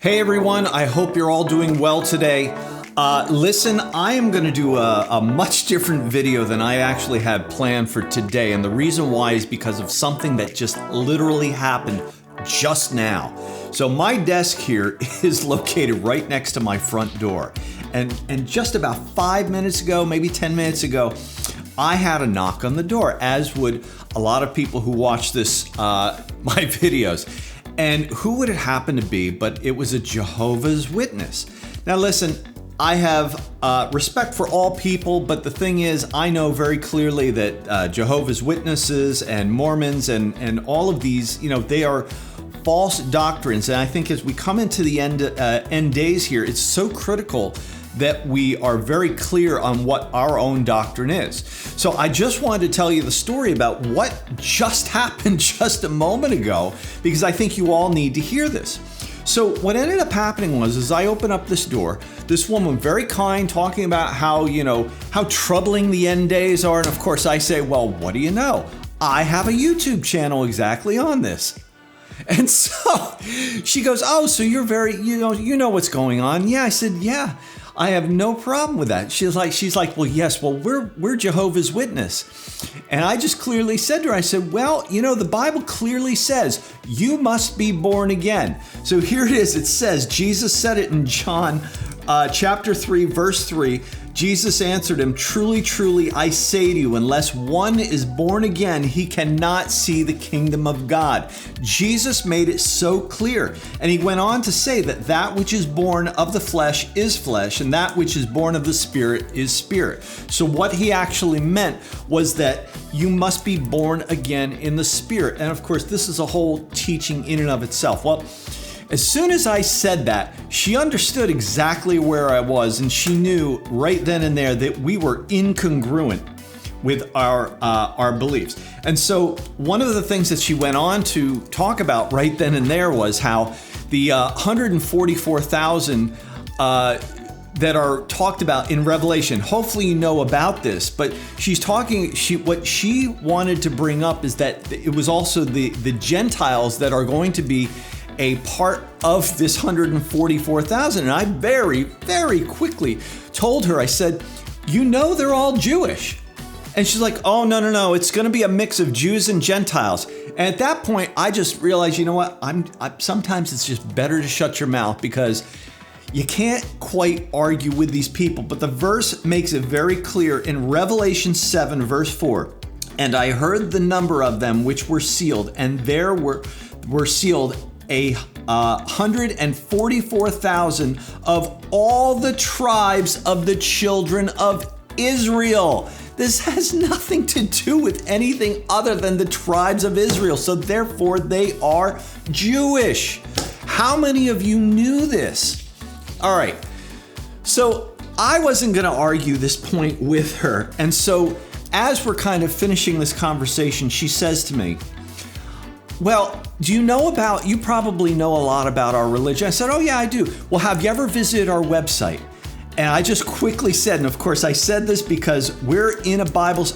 Hey everyone, I hope you're all doing well today. Listen, I am going to do a much different video than I actually had planned for today. And the reason why is because of something that just literally happened just now. So my desk here is located right next to my front door. And just about 5 minutes ago, maybe 10 minutes ago, I had a knock on the door, as would a lot of people who watch this, my videos. And who would it happen to be? But it was a Jehovah's Witness. Now listen, I have respect for all people, but the thing is, I know very clearly that Jehovah's Witnesses and Mormons and all of these, they are false doctrines. And I think as we come into the end days here, it's so critical that we are very clear on what our own doctrine is. So I just wanted to tell you the story about what just happened just a moment ago, because I think you all need to hear this. So what ended up happening was, as I open up this door, this woman, very kind, talking about how troubling the end days are. And of course I say, well, what do you know? I have a YouTube channel exactly on this. And so she goes, oh, so you're very, you know what's going on. Yeah, I said, yeah. I have no problem with that. She's like, well, yes, well, we're Jehovah's Witness. And I just clearly said to her, I said, well, the Bible clearly says you must be born again. So here it is. It says, Jesus said it in John chapter 3, verse 3. Jesus answered him, truly, truly, I say to you, unless one is born again, he cannot see the kingdom of God. Jesus made it so clear. And he went on to say that which is born of the flesh is flesh, and that which is born of the spirit is spirit. So what he actually meant was that you must be born again in the spirit. And of course, this is a whole teaching in and of itself. Well, as soon as I said that, she understood exactly where I was, and she knew right then and there that we were incongruent with our beliefs. And so one of the things that she went on to talk about right then and there was how the 144,000 that are talked about in Revelation. Hopefully you know about this, but what she wanted to bring up is that it was also the Gentiles that are going to be a part of this 144,000. And I very, very quickly told her, I said, they're all Jewish. And she's like, oh, no, it's going to be a mix of Jews and Gentiles. And at that point, I just realized, you know what? Sometimes it's just better to shut your mouth, because you can't quite argue with these people. But the verse makes it very clear in Revelation 7, verse 4. And I heard the number of them which were sealed, and there were sealed 144,000 of all the tribes of the children of Israel. This has nothing to do with anything other than the tribes of Israel. So therefore they are Jewish. How many of you knew this? All right. So I wasn't going to argue this point with her. And so as we're kind of finishing this conversation, she says to me, well, you probably know a lot about our religion. I said, oh yeah, I do. Well, have you ever visited our website? And I just quickly said, and of course I said this because I'm in a Bible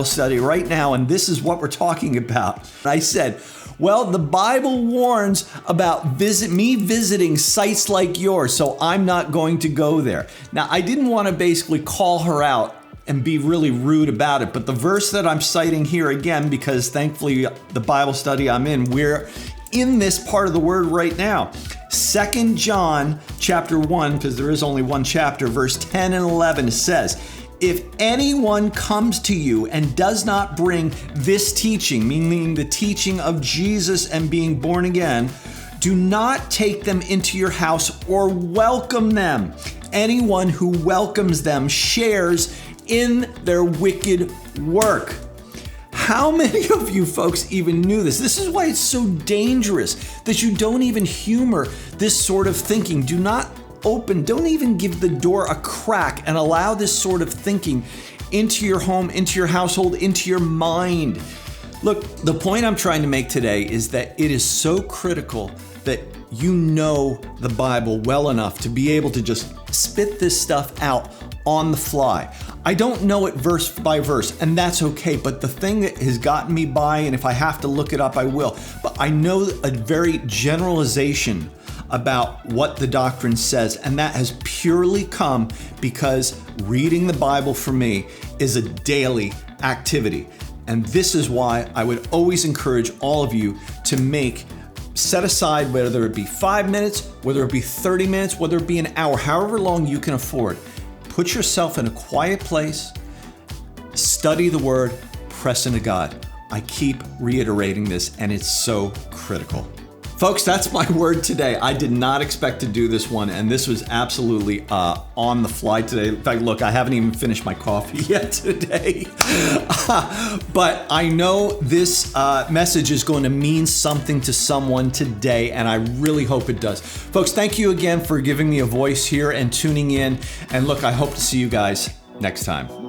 study right now, and this is what we're talking about. I said, well, the Bible warns about me visiting sites like yours, so I'm not going to go there. Now, I didn't want to basically call her out and be really rude about it. But the verse that I'm citing here again, because thankfully the Bible study I'm in, we're in this part of the word right now. 2 John chapter 1, because there is only one chapter, verse 10 and 11 says, if anyone comes to you and does not bring this teaching, meaning the teaching of Jesus and being born again, do not take them into your house or welcome them. Anyone who welcomes them shares in their wicked work. How many of you folks even knew this? This is why it's so dangerous that you don't even humor this sort of thinking. Don't even give the door a crack and allow this sort of thinking into your home, into your household, into your mind. Look, the point I'm trying to make today is that it is so critical that you know the Bible well enough to be able to just spit this stuff out on the fly. I don't know it verse by verse, and that's okay, but the thing that has gotten me by, and if I have to look it up, I will, but I know a very generalization about what the doctrine says. And that has purely come because reading the Bible for me is a daily activity. And this is why I would always encourage all of you to set aside, whether it be 5 minutes, whether it be 30 minutes, whether it be an hour, however long you can afford. Put yourself in a quiet place, study the Word, press into God. I keep reiterating this, and it's so critical. Folks, that's my word today. I did not expect to do this one, and this was absolutely on the fly today. In fact, look, I haven't even finished my coffee yet today. But I know this message is going to mean something to someone today, and I really hope it does. Folks, thank you again for giving me a voice here and tuning in. And look, I hope to see you guys next time.